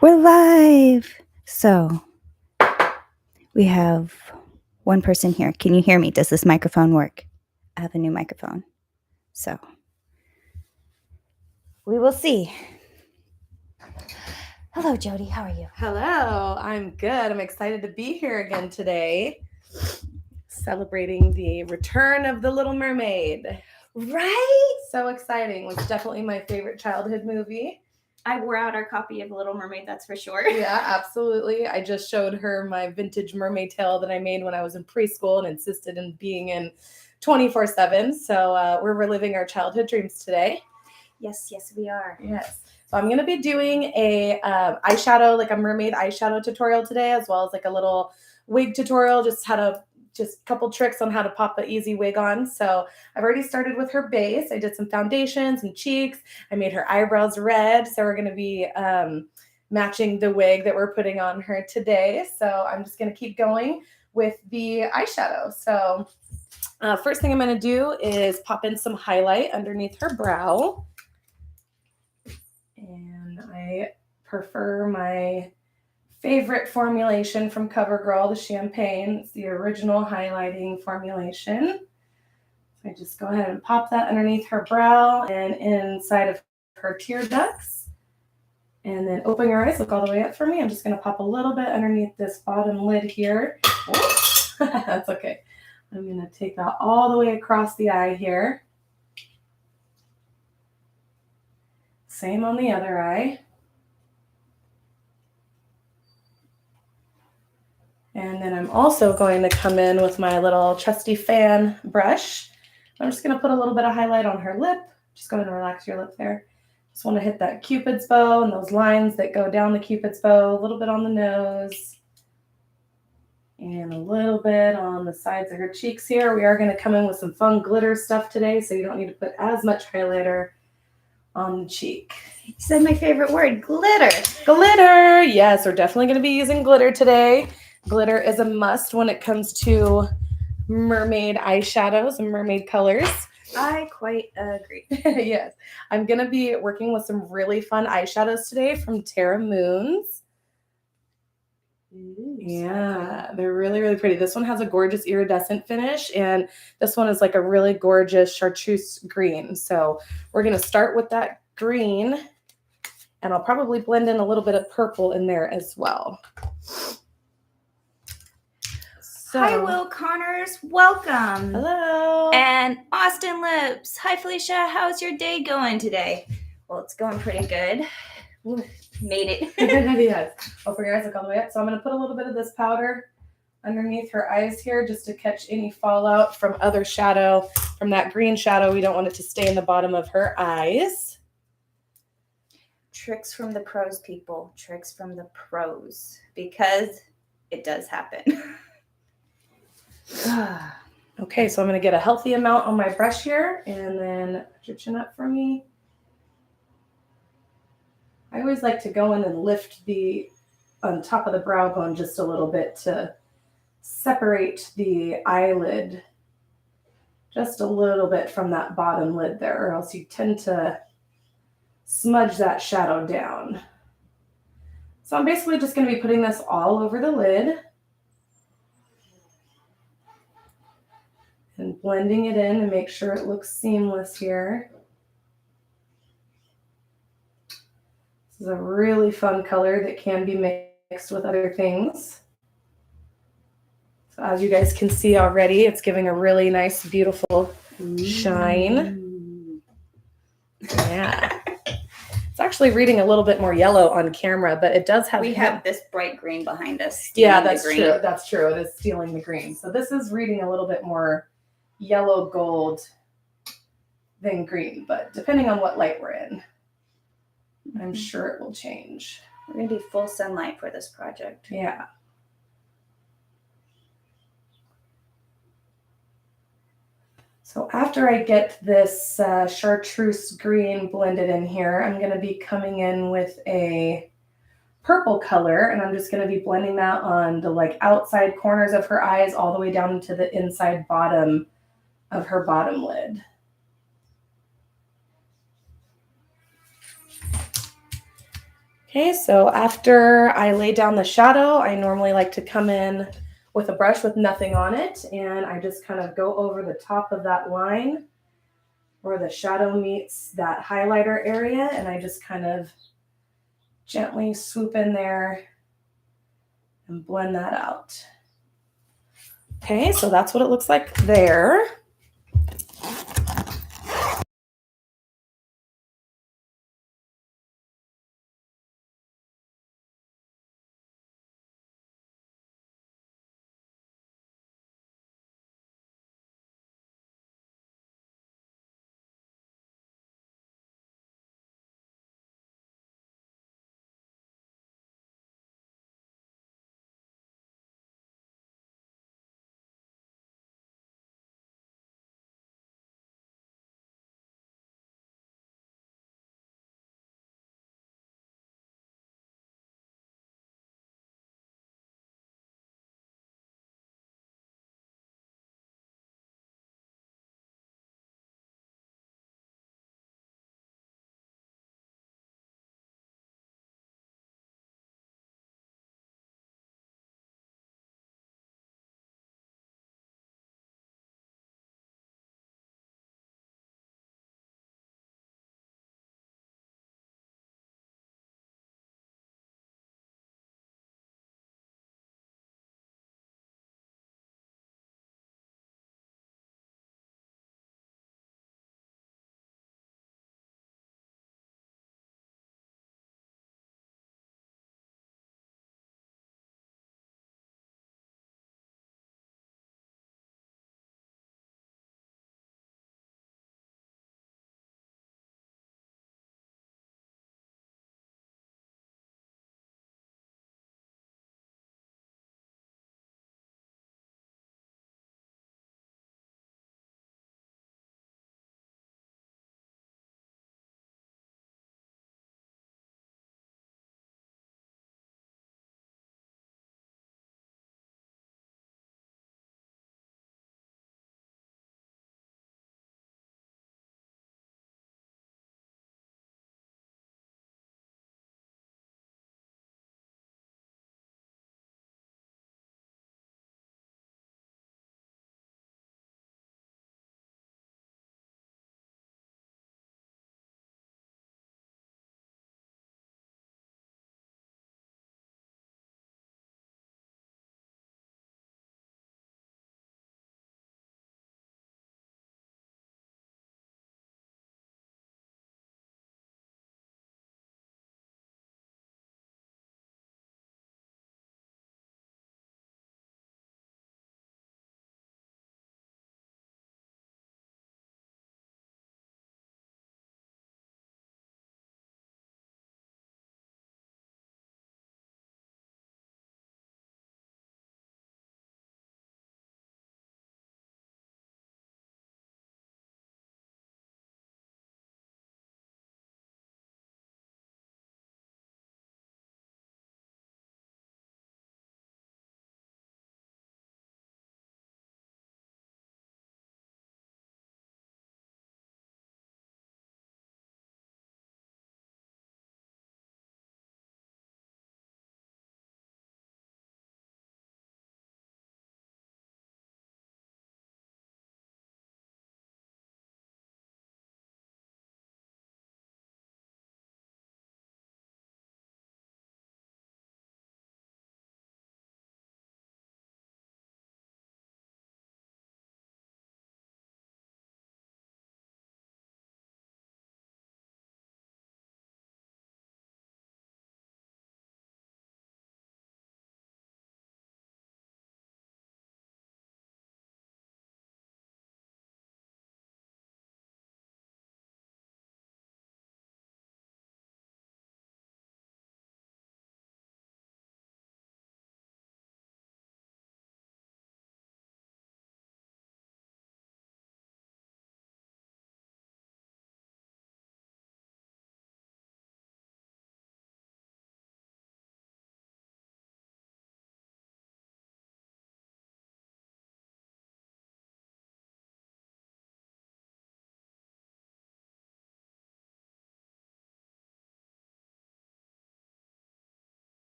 We're live. So we have one person here. Can you hear me? Does this microphone work? I have a new microphone. So we will see. Hello, Jodie. How are you? Hello, I'm good. I'm excited to be here again today, celebrating the return of the Little Mermaid. Right? So exciting. It was definitely my favorite childhood movie. I wore out our copy of Little Mermaid, that's for sure. Yeah, absolutely. I just showed her my vintage mermaid tail that I made when I was in preschool and insisted in being in 24/7. So we're reliving our childhood dreams today. Yes, we are. Yes. So I'm going to be doing a eyeshadow, like a mermaid eyeshadow tutorial today, as well as like a little wig tutorial, just a couple tricks on how to pop an easy wig on. So I've already started with her base. I did some foundations and cheeks. I made her eyebrows red. So we're going to be matching the wig that we're putting on her today. So I'm just going to keep going with the eyeshadow. So first thing I'm going to do is pop in some highlight underneath her brow. And I prefer my favorite formulation from CoverGirl, the champagne. It's the original highlighting formulation. So I just go ahead and pop that underneath her brow and inside of her tear ducts. And then open your eyes, look all the way up for me. I'm just going to pop a little bit underneath this bottom lid here. That's okay. I'm going to take that all the way across the eye here. Same on the other eye. And then I'm also going to come in with my little trusty fan brush. I'm just going to put a little bit of highlight on her lip. Just go ahead and relax your lip there. Just want to hit that Cupid's bow and those lines that go down the Cupid's bow, a little bit on the nose and a little bit on the sides of her cheeks here. We are going to come in with some fun glitter stuff today, so you don't need to put as much highlighter on the cheek. You said my favorite word, glitter. Glitter. Yes, we're definitely going to be using glitter today. Glitter is a must when it comes to mermaid eyeshadows and mermaid colors. I quite agree. Yes. I'm going to be working with some really fun eyeshadows today from Terra Moons. Yeah, they're really, really pretty. This one has a gorgeous iridescent finish, and this one is like a really gorgeous chartreuse green. So we're going to start with that green, and I'll probably blend in a little bit of purple in there as well. So, hi, Will Connors. Welcome. Hello. And Austin Lips. Hi, Felicia. How's your day going today? Well, it's going pretty good. Ooh, made it. Yes. Open your eyes, look all the way up. So I'm going to put a little bit of this powder underneath her eyes here just to catch any fallout from other shadow. From that green shadow, we don't want it to stay in the bottom of her eyes. Tricks from the pros, people. Tricks from the pros. Because it does happen. Okay, so I'm going to get a healthy amount on my brush here, and then put your chin up for me. I always like to go in and lift on top of the brow bone just a little bit to separate the eyelid just a little bit from that bottom lid there, or else you tend to smudge that shadow down. So I'm basically just going to be putting this all over the lid and blending it in to make sure it looks seamless here. This is a really fun color that can be mixed with other things. So as you guys can see already, it's giving a really nice, beautiful shine. Yeah. It's actually reading a little bit more yellow on camera, but it does have... We have this bright green behind us. Yeah, that's true. That's true. It is stealing the green. So this is reading a little bit more yellow gold than green, but depending on what light we're in, I'm sure it will change. We're going to do full sunlight for this project. Yeah. So after I get this chartreuse green blended in here, I'm going to be coming in with a purple color, and I'm just going to be blending that on the outside corners of her eyes all the way down into the inside bottom of her bottom lid. Okay, so after I lay down the shadow, I normally like to come in with a brush with nothing on it, and I just kind of go over the top of that line where the shadow meets that highlighter area, and I just kind of gently swoop in there and blend that out. Okay, so that's what it looks like there.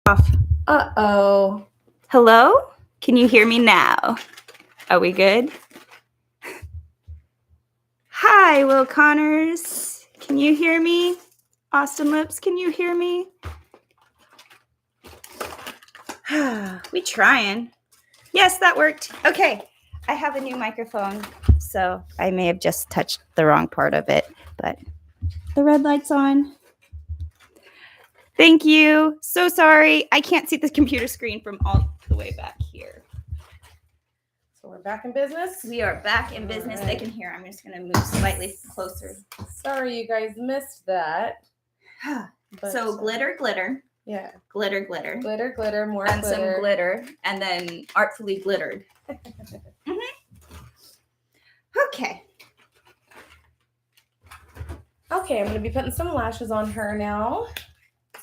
Off. Uh-oh. Hello? Can you hear me now? Are we good? Hi, Will Connors. Can you hear me? Austin Lips, can you hear me? We trying. Yes, that worked. Okay. I have a new microphone, so I may have just touched the wrong part of it, but the red light's on. Thank you. So sorry. I can't see the computer screen from all the way back here. So we're back in business? We are back in business. Right. They can hear. I'm just going to move slightly closer. Sorry you guys missed that. So glitter, glitter. Yeah. Glitter, glitter. Glitter, glitter, more and glitter. And some glitter. And then artfully glittered. Okay. Okay, I'm going to be putting some lashes on her now.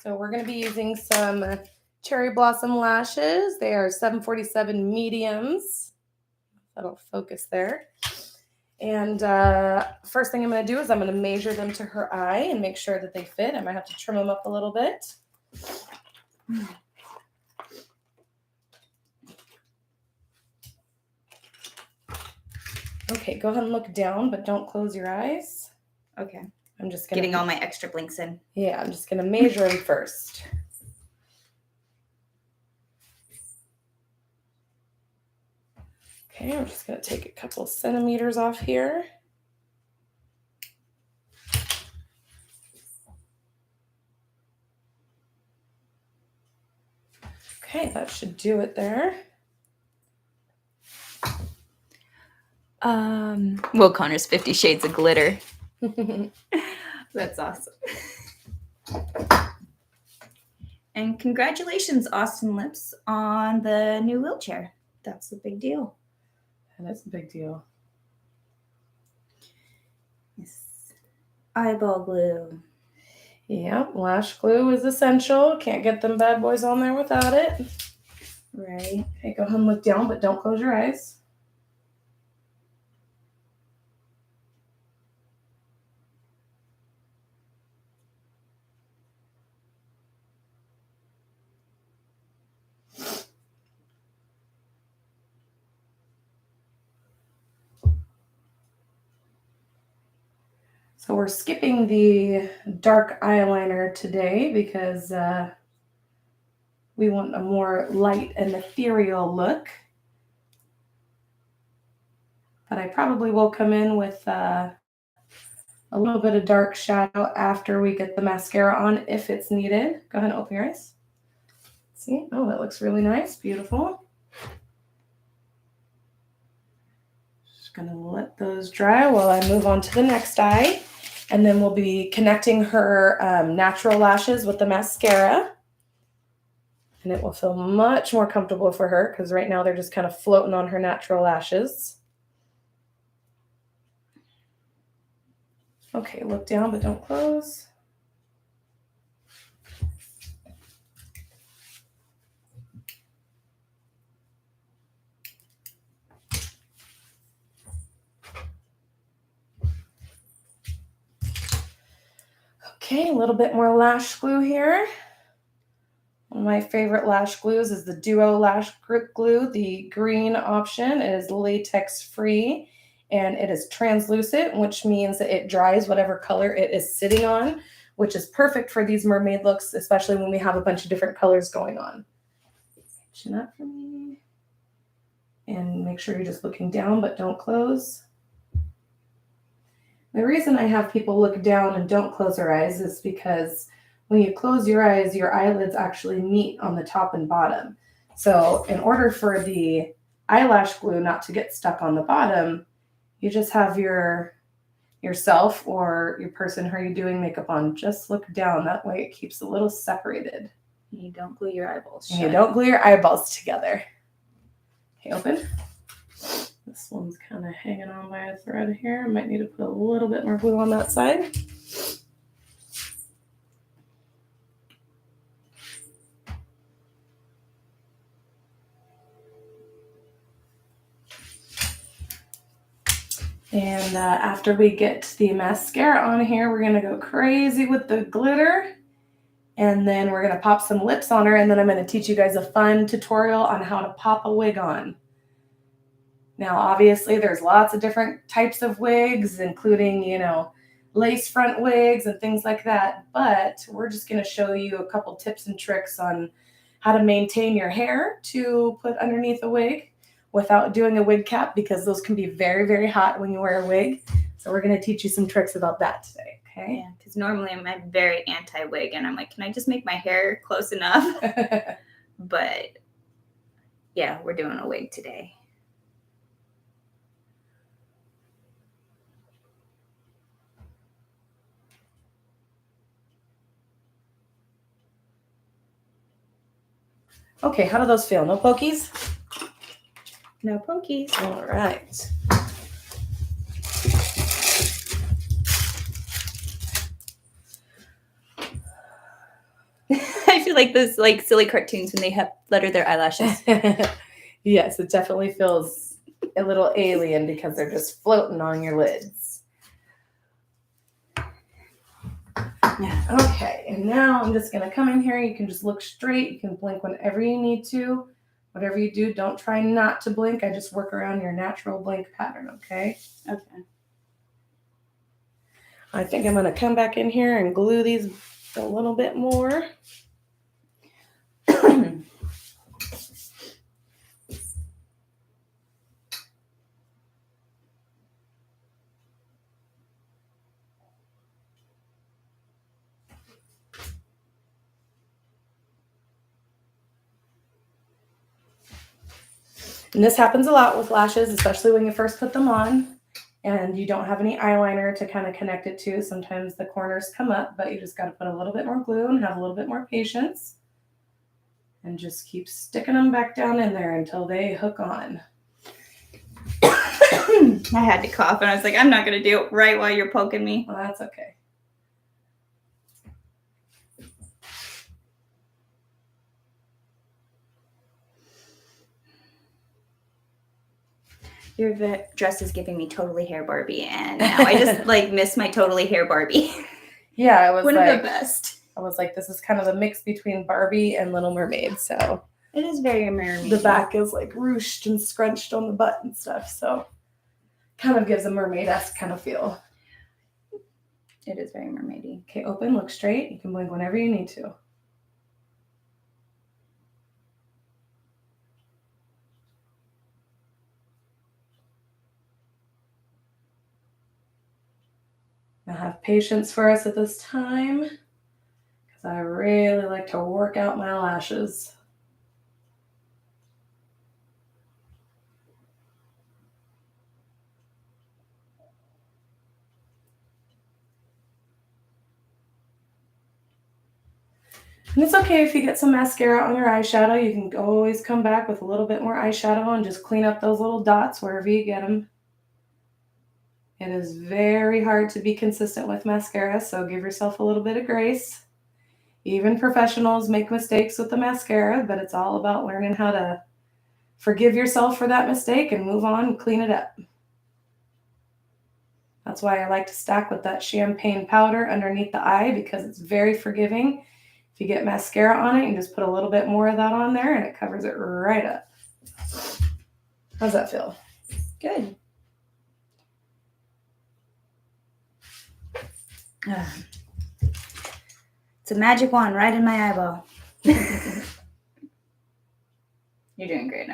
So we're going to be using some Cherry Blossom lashes. They are 747 mediums. That'll focus there. And first thing I'm going to do is I'm going to measure them to her eye and make sure that they fit. I might have to trim them up a little bit. Okay, go ahead and look down, but don't close your eyes. Okay. I'm just getting all my extra blinks in. Yeah, I'm just going to measure them first. Okay, I'm just going to take a couple centimeters off here. Okay, that should do it there. Will Connor's 50 Shades of Glitter. That's awesome. And congratulations, Austin Lips, on the new wheelchair. That's a big deal. That is a big deal. Yes. Eyeball glue. Yep, lash glue is essential. Can't get them bad boys on there without it. Right. Okay, go ahead and look down, but don't close your eyes. So we're skipping the dark eyeliner today because we want a more light and ethereal look. But I probably will come in with a little bit of dark shadow after we get the mascara on if it's needed. Go ahead and open your eyes. See? Oh, that looks really nice. Beautiful. Just going to let those dry while I move on to the next eye. And then we'll be connecting her natural lashes with the mascara. And it will feel much more comfortable for her because right now they're just kind of floating on her natural lashes. Okay, look down, but don't close. Okay, a little bit more lash glue here. One of my favorite lash glues is the Duo Lash Grip Glue. The green option is latex free and it is translucent, which means that it dries whatever color it is sitting on, which is perfect for these mermaid looks, especially when we have a bunch of different colors going on. Chin up for me. And make sure you're just looking down, but don't close. The reason I have people look down and don't close their eyes is because when you close your eyes, your eyelids actually meet on the top and bottom. So in order for the eyelash glue not to get stuck on the bottom, you just have yourself or your person who you're doing makeup on just look down. That way it keeps a little separated. And you don't glue your eyeballs shut. And you don't glue your eyeballs together. Okay, open. This one's kind of hanging on by a thread here. I might need to put a little bit more glue on that side. And after we get the mascara on here, we're going to go crazy with the glitter And then we're going to pop some lips on her, and then I'm going to teach you guys a fun tutorial on how to pop a wig on. Now, obviously, there's lots of different types of wigs, including, lace front wigs and things like that. But we're just going to show you a couple tips and tricks on how to maintain your hair to put underneath a wig without doing a wig cap, because those can be very, very hot when you wear a wig. So we're going to teach you some tricks about that today. Okay. Yeah, because normally I'm very anti-wig, and I'm like, can I just make my hair close enough? But yeah, we're doing a wig today. Okay, how do those feel? No pokies? No pokies. All right. I feel like those silly cartoons when they have flutter their eyelashes. Yes, it definitely feels a little alien because they're just floating on your lids. Okay, and now I'm just going to come in here. You can just look straight. You can blink whenever you need to. Whatever you do, don't try not to blink. I just work around your natural blink pattern, okay? Okay. I think I'm going to come back in here and glue these a little bit more. And this happens a lot with lashes, especially when you first put them on and you don't have any eyeliner to kind of connect it to. Sometimes the corners come up, but you just got to put a little bit more glue and have a little bit more patience. And just keep sticking them back down in there until they hook on. I had to cough, and I was like, I'm not going to do it right while you're poking me. Well, that's okay. Your dress is giving me totally hair Barbie, and now I just miss my totally hair Barbie. Yeah, it was one of the best. I was like, this is kind of a mix between Barbie and Little Mermaid. So it is very mermaid. The back is like ruched and scrunched on the butt and stuff. So kind of gives a mermaid-esque kind of feel. It is very mermaidy. Okay, open, look straight. You can blink whenever you need to. Now have patience for us at this time, because I really like to work out my lashes. And it's okay if you get some mascara on your eyeshadow. You can always come back with a little bit more eyeshadow and just clean up those little dots wherever you get them. It is very hard to be consistent with mascara, so give yourself a little bit of grace. Even professionals make mistakes with the mascara, but it's all about learning how to forgive yourself for that mistake and move on and clean it up. That's why I like to stack with that champagne powder underneath the eye, because it's very forgiving. If you get mascara on it, you just put a little bit more of that on there and it covers it right up. How's that feel? Good. It's a magic wand right in my eyeball. You're doing great.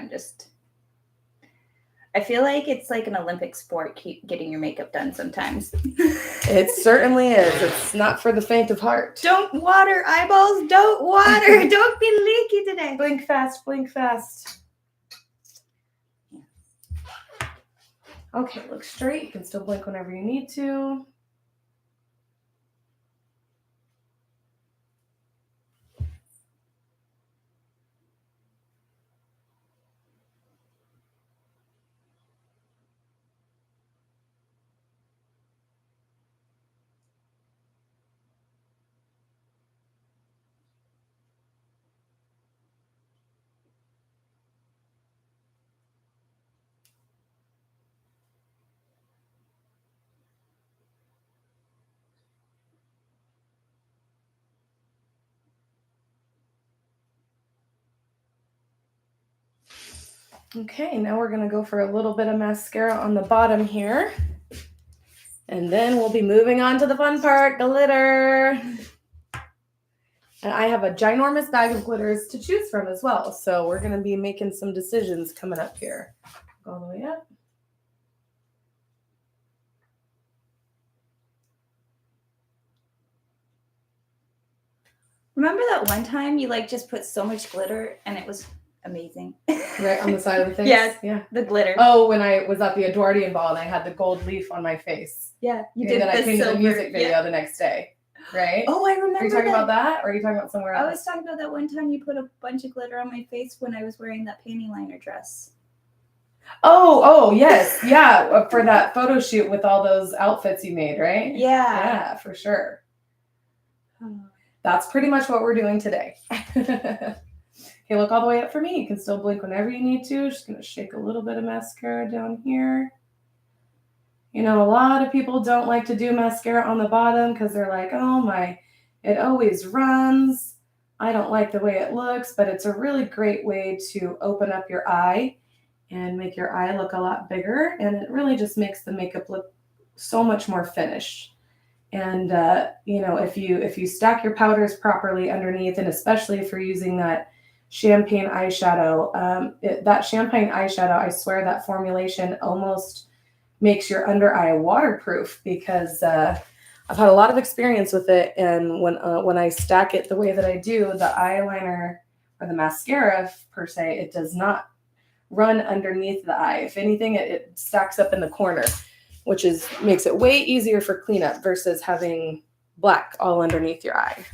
I feel like it's like an Olympic sport, keep getting your makeup done sometimes. It certainly is. It's not for the faint of heart. Don't water, eyeballs. Don't water. Don't be leaky today. Blink fast, blink fast. Okay, look straight. You can still blink whenever you need to. Okay, now we're gonna go for a little bit of mascara on the bottom here. And then we'll be moving on to the fun part, glitter. And I have a ginormous bag of glitters to choose from as well. So we're gonna be making some decisions coming up here. Go all the way up. Remember that one time you like just put so much glitter and it was amazing? Right on the side of the face? Yes. Yeah. The glitter. Oh, when I was at the Edwardian ball and I had the gold leaf on my face. Yeah. You And did then I came to the silver- music video yeah. the next day. Right? Oh, I remember. Are you talking about that or are you talking about somewhere else? I was talking about that one time you put a bunch of glitter on my face when I was wearing that panty liner dress. Oh, yes. Yeah. For that photo shoot with all those outfits you made, right? Yeah. Yeah, for sure. That's pretty much what we're doing today. Okay, look all the way up for me. You can still blink whenever you need to. Just going to shake a little bit of mascara down here. You know, a lot of people don't like to do mascara on the bottom because they're like, oh it always runs. I don't like the way it looks, but it's a really great way to open up your eye and make your eye look a lot bigger. And it really just makes the makeup look so much more finished. And, you know, if you stack your powders properly underneath, and especially if you're using that champagne eyeshadow, that champagne eyeshadow, I swear that formulation almost makes your under eye waterproof because I've had a lot of experience with it. And when I stack it the way that I do, the eyeliner or the mascara per se, it does not run underneath the eye. If anything, it stacks up in the corner, which makes it way easier for cleanup versus having black all underneath your eye.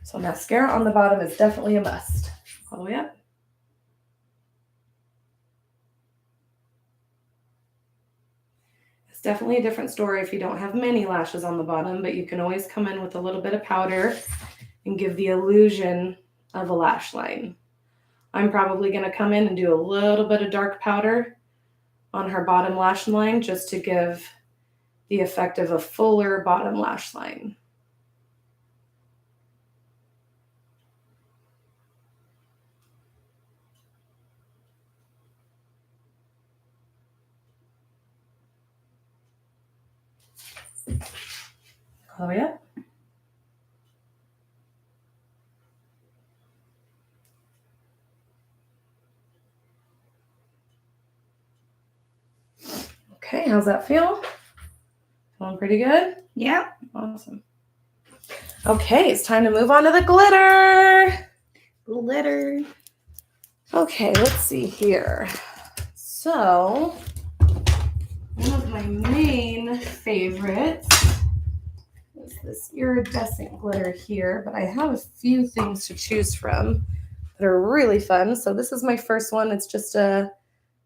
So mascara on the bottom is definitely a must. All the way up. It's definitely a different story if you don't have many lashes on the bottom, but you can always come in with a little bit of powder and give the illusion of a lash line. I'm probably going to come in and do a little bit of dark powder on her bottom lash line just to give the effect of a fuller bottom lash line. All the way up. Okay, how's that feel? Feeling pretty good? Yeah. Awesome. Okay, it's time to move on to the glitter. Glitter. Okay, let's see here. So, one of my main favorites is this iridescent glitter here, but I have a few things to choose from that are really fun. So this is my first one. It's just a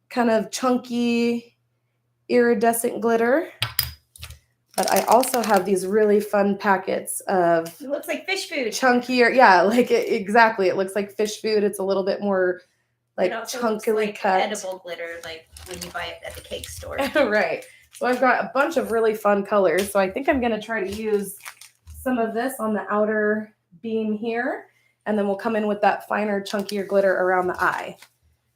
kind of chunky iridescent glitter. But I also have these really fun packets of It looks like fish food. chunkier. Yeah, like exactly. It looks like fish food. It's a little bit more like it also chunkily looks like cut. edible glitter, like when you buy it at the cake store. Right. So I've got a bunch of really fun colors. So I think I'm going to try to use some of this on the outer beam here. And then we'll come in with that finer, chunkier glitter around the eye.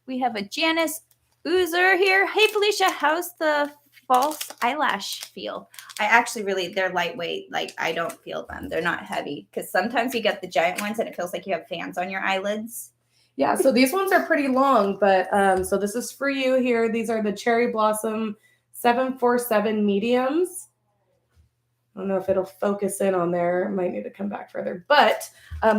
We have a Janice Oozer here. Hey, Felicia, how's the false eyelash feel? I actually they're lightweight. Like, I don't feel them. They're not heavy. Because sometimes you get the giant ones and it feels like you have fans on your eyelids. Yeah, so these ones are pretty long, but so this is for you here. These are the Cherry Blossom 747 mediums. I don't know if it'll focus in on there. Might need to come back further. But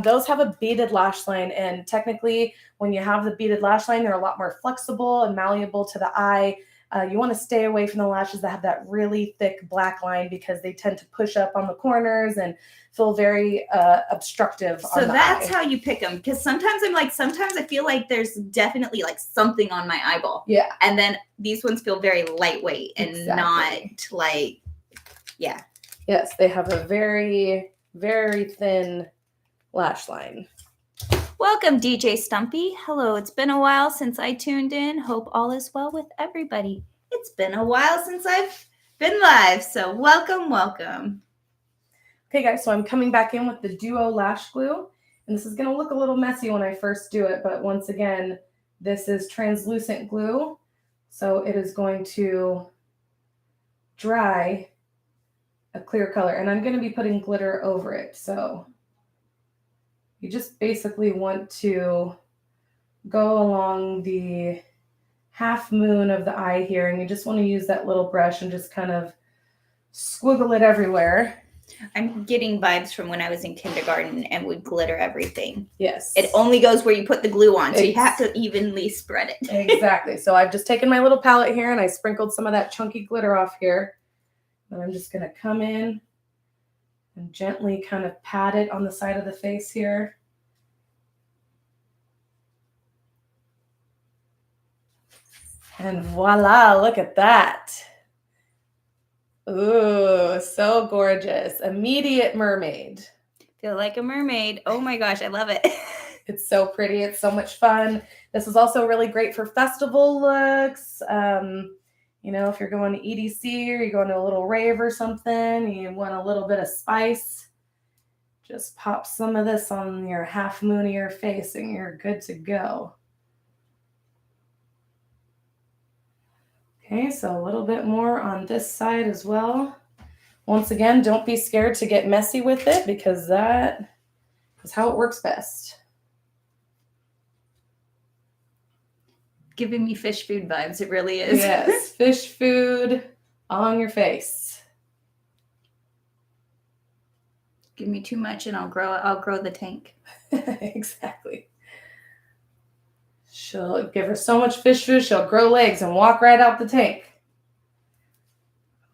those have a beaded lash line. And technically, when you have the beaded lash line, they're a lot more flexible and malleable to the eye. You want to stay away from the lashes that have that really thick black line because they tend to push up on the corners and feel very obstructive on the eye. So that's how you pick them. Because sometimes sometimes I feel like there's definitely like something on my eyeball. Yeah. And then these ones feel very lightweight and not like, yeah. Yes, they have a very, very thin lash line. Welcome, DJ Stumpy. Hello, it's been a while since I tuned in. Hope all is well with everybody. It's been a while since I've been live, so welcome, welcome. Okay, guys, so I'm coming back in with the Duo Lash Glue. And this is going to look a little messy when I first do it, but once again, this is translucent glue, so it is going to dry a clear color. And I'm going to be putting glitter over it. So you just basically want to go along the half moon of the eye here, and you just want to use that little brush and just kind of squiggle it everywhere. I'm getting vibes from when I was in kindergarten and would glitter everything. Yes. It only goes where you put the glue on, so you have to evenly spread it. Exactly. So I've just taken my little palette here and I sprinkled some of that chunky glitter off here. And I'm just going to come in and gently kind of pat it on the side of the face here. And voila, look at that. Ooh, so gorgeous. Immediate mermaid. Feel like a mermaid. Oh my gosh, I love it. It's so pretty. It's so much fun. This is also really great for festival looks. You know, if you're going to EDC or you're going to a little rave or something, you want a little bit of spice, just pop some of this on your half moon of your face and you're good to go. Okay, so a little bit more on this side as well. Once again, don't be scared to get messy with it because that is how it works best. Giving me fish food vibes, it really is. Yes, fish food on your face. Give me too much and I'll grow the tank. Exactly. She'll give her so much fish food, she'll grow legs and walk right out the tank.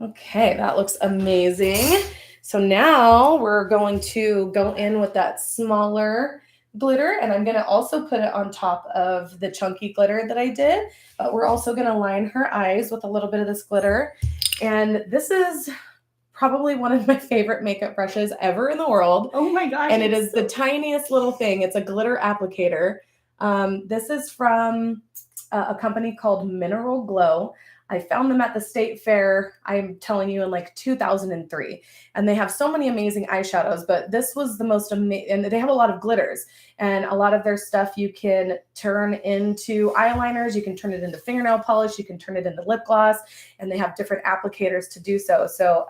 Okay, that looks amazing. So now we're going to go in with that smaller glitter, and I'm going to also put it on top of the chunky glitter that I did, but we're also going to line her eyes with a little bit of this glitter. And this is probably one of my favorite makeup brushes ever in the world. Oh my gosh. And it is the tiniest little thing. It's a glitter applicator. This is from a company called Mineral Glow. I found them at the state fair, I'm telling you, in like 2003. And they have so many amazing eyeshadows, but this was the most amazing. And they have a lot of glitters. And a lot of their stuff you can turn into eyeliners. You can turn it into fingernail polish. You can turn it into lip gloss. And they have different applicators to do so. So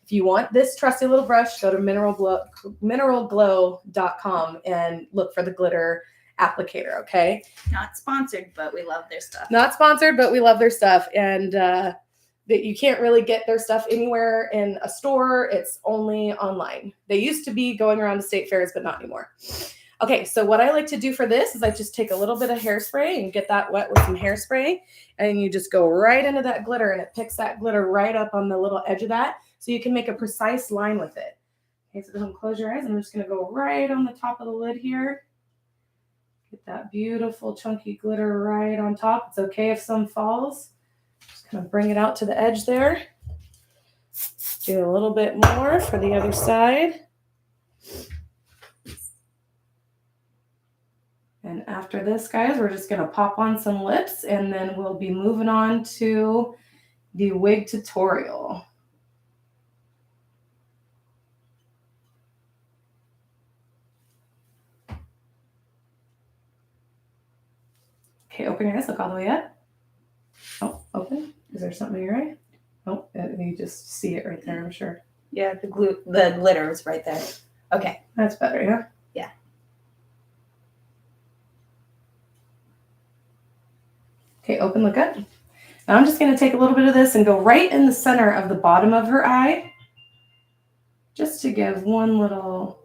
if you want this trusty little brush, go to mineralglow.com and look for the glitter applicator. Okay. Not sponsored, but we love their stuff. Not sponsored, but we love their stuff. And that you can't really get their stuff anywhere in a store. It's only online. They used to be going around to state fairs, but not anymore. Okay. So what I like to do for this is I just take a little bit of hairspray and get that wet with some hairspray. And you just go right into that glitter and it picks that glitter right up on the little edge of that. So you can make a precise line with it. Okay. So don't close your eyes. I'm just going to go right on the top of the lid here. Get that beautiful chunky glitter right on top. It's okay if some falls. Just kind of bring it out to the edge there. Do a little bit more for the other side. And after this, guys, we're just going to pop on some lips and then we'll be moving on to the wig tutorial. Okay, open your eyes. Look all the way up. Oh, open. Is there something in your eye? Oh, you just see it right there, I'm sure. Yeah, the glitter is right there. Okay. That's better, yeah? Yeah. Okay, open, look up. Now I'm just going to take a little bit of this and go right in the center of the bottom of her eye. Just to give one little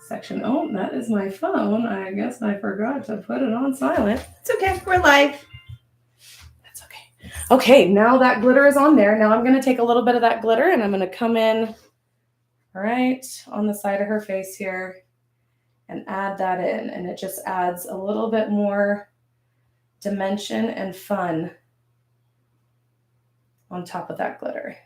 section. Oh, that is my phone. I guess I forgot to put it on silent. It's okay. We're live. That's okay. Okay, now that glitter is on there. Now I'm going to take a little bit of that glitter and I'm going to come in right on the side of her face here and add that in. And it just adds a little bit more dimension and fun on top of that glitter.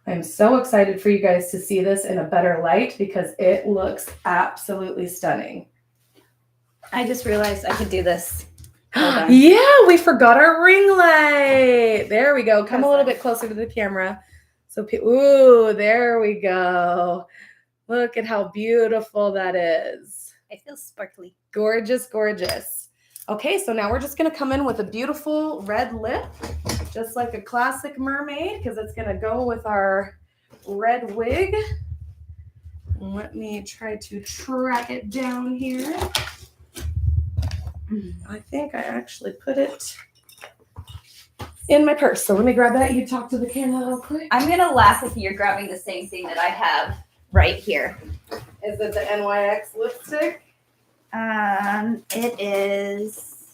I'm so excited for you guys to see this in a better light because it looks absolutely stunning. I just realized I could do this. Yeah, we forgot our ring light. There we go. Come a little bit closer to the camera So, ooh, there we go. Look at how beautiful that is. I feel sparkly. Gorgeous, gorgeous. Okay, so now we're just going to come in with a beautiful red lip, just like a classic mermaid, because it's going to go with our red wig. Let me try to track it down here. I think I actually put it in my purse. So let me grab that. You talk to the camera real quick. I'm going to laugh if you're grabbing the same thing that I have right here. Is it the NYX lipstick? It is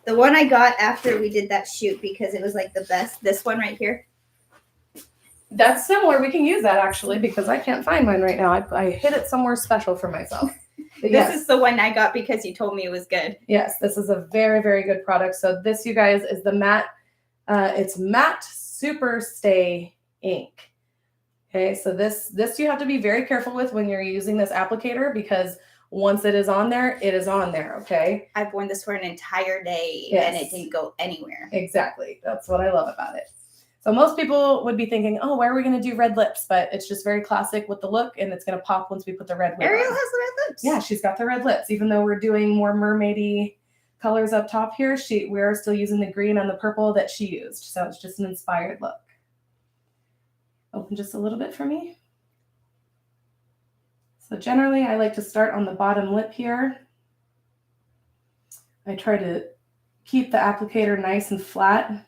the one I got after we did that shoot because it was like the best. This one right here. That's similar. We can use that actually because I can't find mine right now. I hid it somewhere special for myself. This is the one I got because you told me it was good. Yes, this is a very, very good product. So this, you guys, is the matte. It's matte super stay ink. Okay, so this you have to be very careful with when you're using this applicator because once it is on there, it is on there, okay? I've worn this for an entire day and it didn't go anywhere. Exactly. That's what I love about it. So most people would be thinking, oh, why are we going to do red lips? But it's just very classic with the look and it's going to pop once we put the red wig Ariel on. has the red lips. Yeah, she's got the red lips. Even though we're doing more mermaidy colors up top here, we're still using the green and the purple that she used. So it's just an inspired look. Open just a little bit for me. So generally, I like to start on the bottom lip here. I try to keep the applicator nice and flat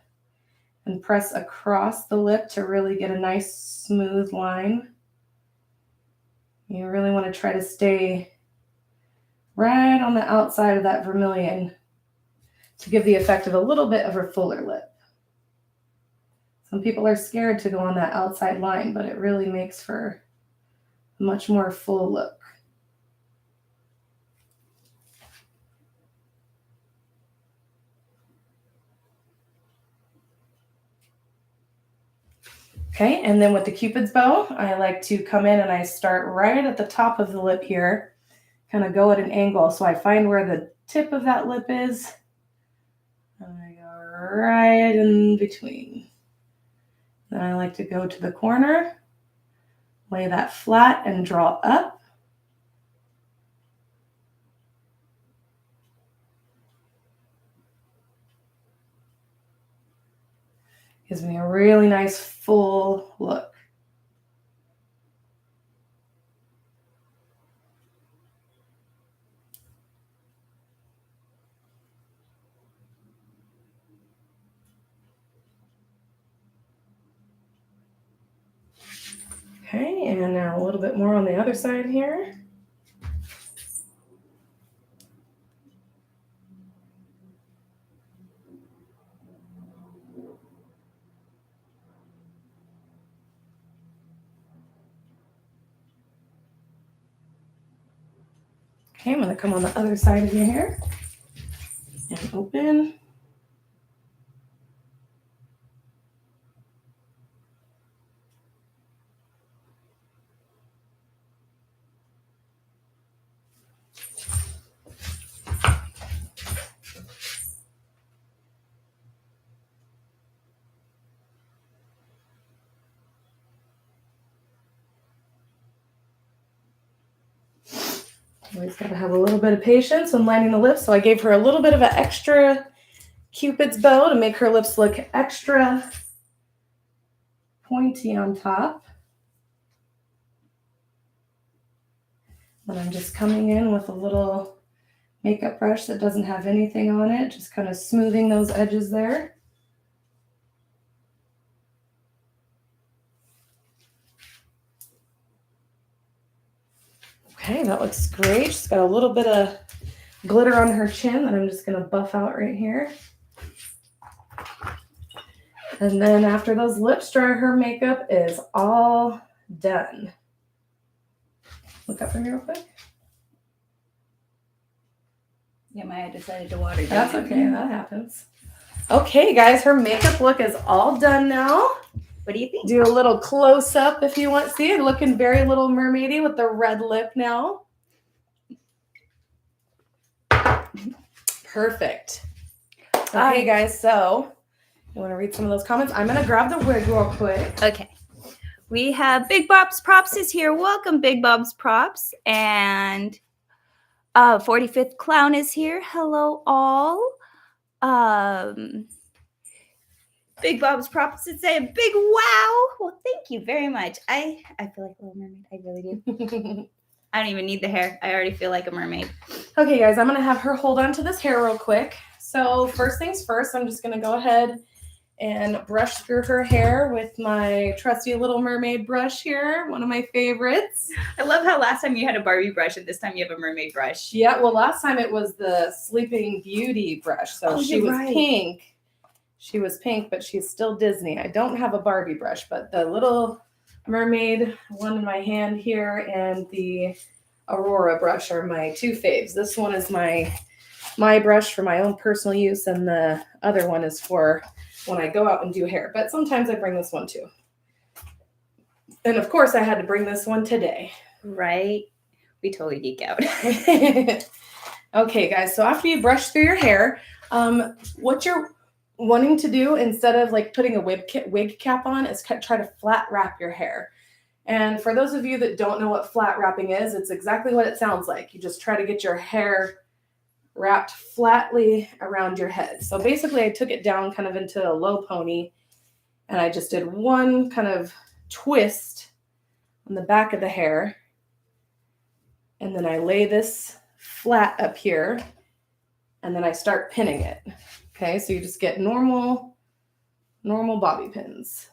and press across the lip to really get a nice smooth line. You really want to try to stay right on the outside of that vermilion to give the effect of a little bit of a fuller lip. Some people are scared to go on that outside line, but it really makes for a much more full look. Okay, and then with the Cupid's bow, I like to come in and I start right at the top of the lip here, kind of go at an angle. So I find where the tip of that lip is, and I go right in between. Then I like to go to the corner, lay that flat and draw up. Gives me a really nice full look. Okay, and now a little bit more on the other side here. Okay, I'm going to come on the other side of your hair and open. Always got to have a little bit of patience when lining the lips. So I gave her a little bit of an extra Cupid's bow to make her lips look extra pointy on top. Then I'm just coming in with a little makeup brush that doesn't have anything on it, just kind of smoothing those edges there. Okay, that looks great. She's got a little bit of glitter on her chin that I'm just going to buff out right here. And then after those lips dry, her makeup is all done. Look up for me real quick. Yeah, Maya decided to water. That's okay, that happens. Okay, guys, her makeup look is all done now. What do you think? Do a little close up if you want to see it. Looking very Little Mermaidy with the red lip now. Perfect. Okay, guys, so You want to read some of those comments? I'm going to grab the wig real quick. Okay. We have Big Bob's Props is here. Welcome, Big Bob's Props. And 45th Clown is here. Hello, all. Big Bob's Props is saying big wow. Well, thank you very much. I feel like a little mermaid. I really do. I don't even need the hair. I already feel like a mermaid. Okay, guys, I'm going to have her hold on to this hair real quick. So first things first, I'm just going to go ahead and brush through her hair with my trusty Little Mermaid brush here, one of my favorites. I love how last time you had a Barbie brush and this time you have a mermaid brush. Yeah, well, last time it was the Sleeping Beauty brush, so she was pink. She was pink, but she's still Disney. I don't have a Barbie brush, but the Little Mermaid one in my hand here and the Aurora brush are my two faves. This one is my brush for my own personal use, and the other one is for when I go out and do hair. But sometimes I bring this one too. And of course, I had to bring this one today. Right? We totally geek out. Okay, guys. So after you brush through your hair, what you're wanting to do instead of like putting a wig cap on is try to flat wrap your hair. And for those of you that don't know what flat wrapping is, it's exactly what it sounds like. You just try to get your hair wrapped flatly around your head. So basically I took it down kind of into a low pony and I just did one kind of twist on the back of the hair. And then I lay this flat up here and then I start pinning it. Okay, so you just get normal bobby pins.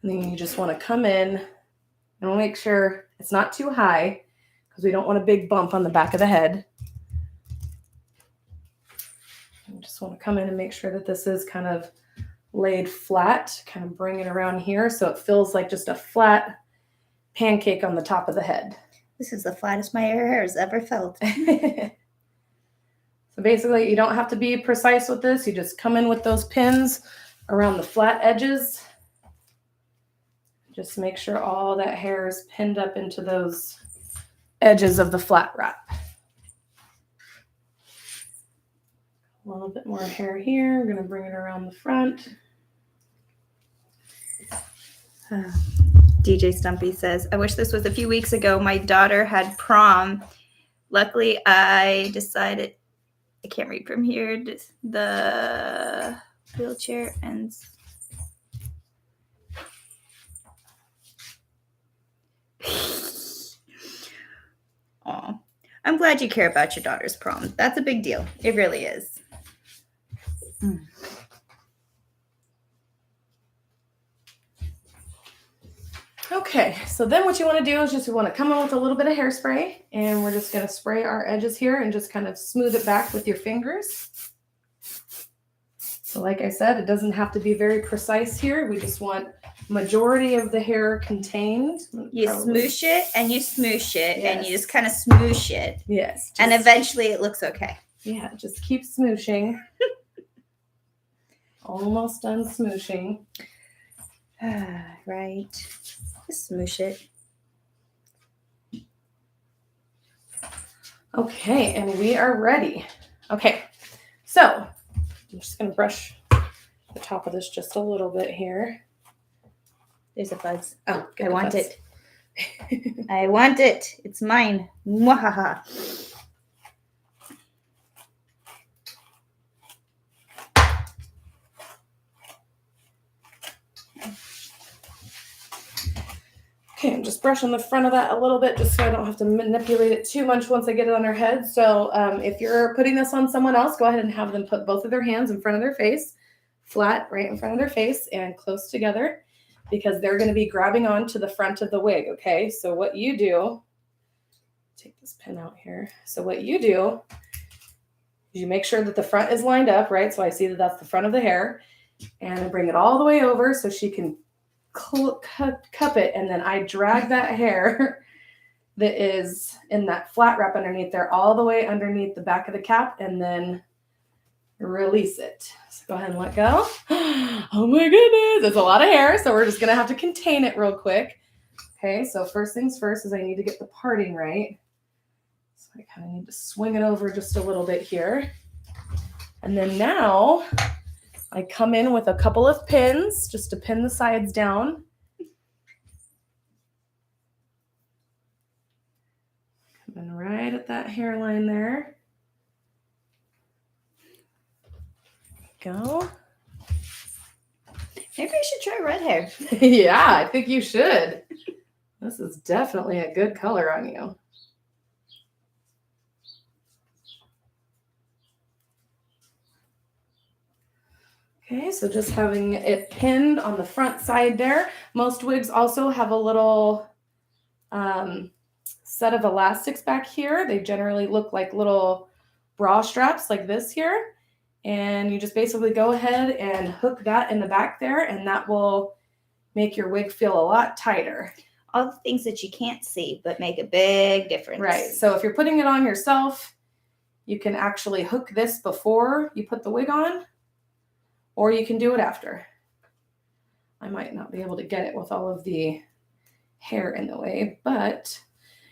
And then you just want to come in and we'll make sure it's not too high because we don't want a big bump on the back of the head. You just want to come in and make sure that this is kind of laid flat, kind of bring it around here so it feels like just a flat pancake on the top of the head. This is the flattest my hair has ever felt. So basically, you don't have to be precise with this. You just come in with those pins around the flat edges. Just make sure all that hair is pinned up into those edges of the flat wrap. A little bit more hair here. I'm going to bring it around the front. DJ Stumpy says, I wish this was a few weeks ago. My daughter had prom. Luckily, I decided, I can't read from here, the wheelchair ends. Aw. I'm glad you care about your daughter's prom. That's a big deal. It really is. Okay, so then what you want to do is just you want to come in with a little bit of hairspray, and we're just going to spray our edges here and just kind of smooth it back with your fingers. So like I said, it doesn't have to be very precise here. We just want majority of the hair contained. You smoosh it and you smoosh it, yes. And you just kind of smoosh it. Yes. And eventually it looks okay. Yeah, just keep smooshing. Almost done smooshing. Right. Just smoosh it. Okay, and we are ready. Okay, so I'm just going to brush the top of this just a little bit here. There's a buzz. Oh, I want it. I want it. It's mine. Mwahaha. Okay, I'm just brushing the front of that a little bit just so I don't have to manipulate it too much once I get it on her head. So if you're putting this on someone else, go ahead and have them put both of their hands in front of their face, flat right in front of their face and close together, because they're going to be grabbing on to the front of the wig, okay? So what you do, take this pin out here. So what you do is you make sure that the front is lined up, right? So I see that that's the front of the hair, and I bring it all the way over so she can cup it, and then I drag that hair that is in that flat wrap underneath there all the way underneath the back of the cap, and then release it. So go ahead and let go. Oh my goodness, there's a lot of hair, so we're just gonna have to contain it real quick. Okay, so first things first is I need to get the parting right. So I kind of need to swing it over just a little bit here. And then now I come in with a couple of pins just to pin the sides down. Come in right at that hairline there. Go. Maybe I should try red hair. Yeah, I think you should. This is definitely a good color on you. Okay, so just having it pinned on the front side there. Most wigs also have a little set of elastics back here. They generally look like little bra straps like this here. And you just basically go ahead and hook that in the back there, and that will make your wig feel a lot tighter. All the things that you can't see but make a big difference. Right. So if you're putting it on yourself, you can actually hook this before you put the wig on, or you can do it after. I might not be able to get it with all of the hair in the way, but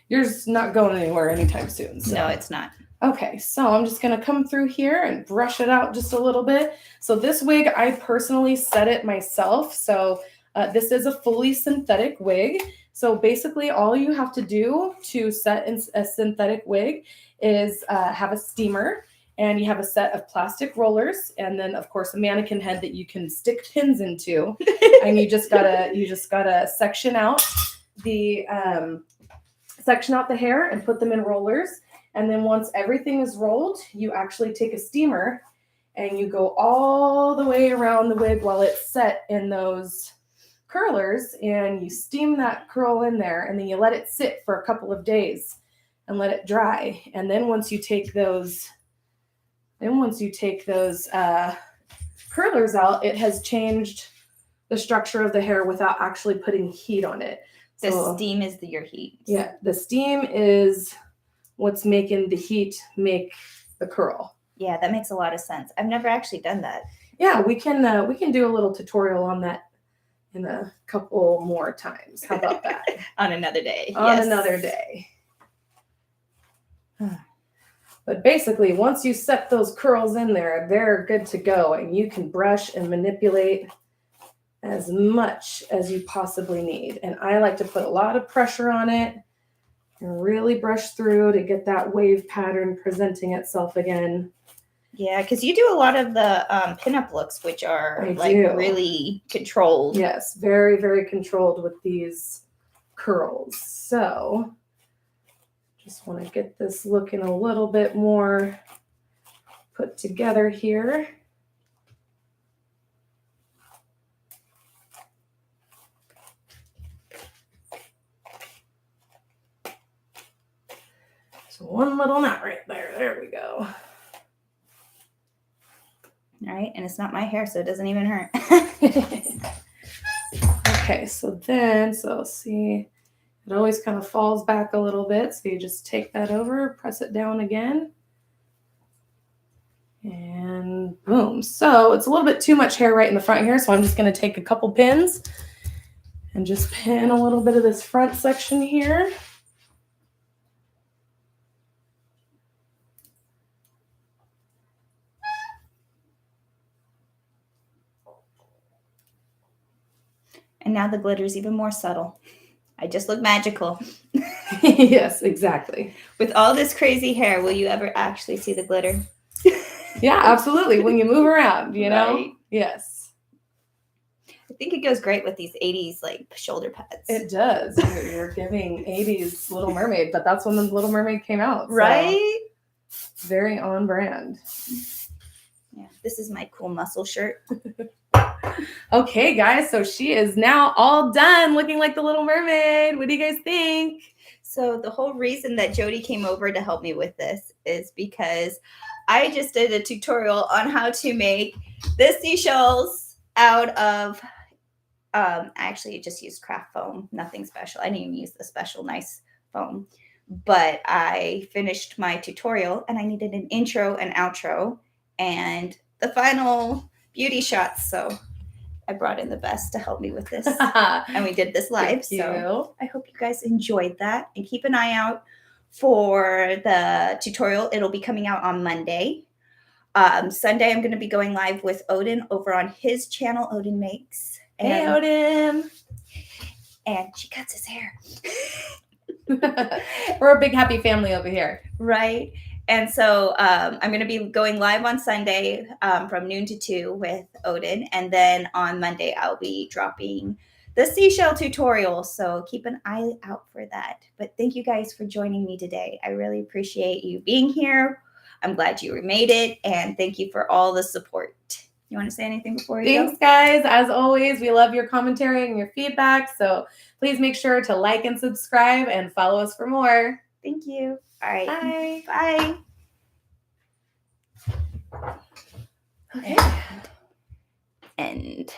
yours not going anywhere anytime soon. So. No, it's not. Okay, so I'm just going to come through here and brush it out just a little bit. So this wig, I personally set it myself. So this is a fully synthetic wig. So basically all you have to do to set a synthetic wig is have a steamer, and you have a set of plastic rollers, and then of course a mannequin head that you can stick pins into. And you just gotta section out the hair and put them in rollers. And then once everything is rolled, you actually take a steamer and you go all the way around the wig while it's set in those curlers, and you steam that curl in there, and then you let it sit for a couple of days and let it dry. And then once you take those curlers out, it has changed the structure of the hair without actually putting heat on it. The steam is your heat. Yeah, the steam is what's making the heat make the curl. Yeah, that makes a lot of sense. I've never actually done that. Yeah, we can do a little tutorial on that in a couple more times. How about that? On another day. On another day. But basically, once you set those curls in there, they're good to go, and you can brush and manipulate as much as you possibly need. And I like to put a lot of pressure on it and really brush through to get that wave pattern presenting itself again. Yeah, because you do a lot of the pinup looks, which are really controlled. Yes, very, very controlled with these curls. So just want to get this looking a little bit more put together here. So one little knot right there. There we go. All right, and it's not my hair, so it doesn't even hurt. Okay, so see, it always kind of falls back a little bit. So you just take that over, press it down again, and boom. So it's a little bit too much hair right in the front here, so I'm just going to take a couple pins and just pin a little bit of this front section here. And now the glitter is even more subtle. I just look magical. Yes, exactly. With all this crazy hair, will you ever actually see the glitter? Yeah, absolutely. When you move around, you know? Right. Yes. I think it goes great with these 80s like shoulder pads. It does. You're giving 80s Little Mermaid, but that's when the Little Mermaid came out. So right? Very on brand. Yeah, this is my cool muscle shirt. Okay, guys, so she is now all done looking like the Little Mermaid. What do you guys think? So the whole reason that Jodie came over to help me with this is because I just did a tutorial on how to make the seashells out of, I actually just used craft foam, nothing special. I didn't even use the special nice foam, but I finished my tutorial and I needed an intro and outro and the final beauty shots. So I brought in the best to help me with this. And we did this live. So I hope you guys enjoyed that. And keep an eye out for the tutorial. It'll be coming out on Monday. Sunday, I'm going to be going live with Odin over on his channel, Odin Makes. Hey, Odin. And she cuts his hair. We're a big happy family over here. Right. And so I'm going to be going live on Sunday from noon to 2 with Odin. And then on Monday, I'll be dropping the seashell tutorial. So keep an eye out for that. But thank you guys for joining me today. I really appreciate you being here. I'm glad you made it. And thank you for all the support. You want to say anything before we go? Thanks, guys. As always, we love your commentary and your feedback. So please make sure to like and subscribe and follow us for more. Thank you. All right. Bye. Bye. Okay. And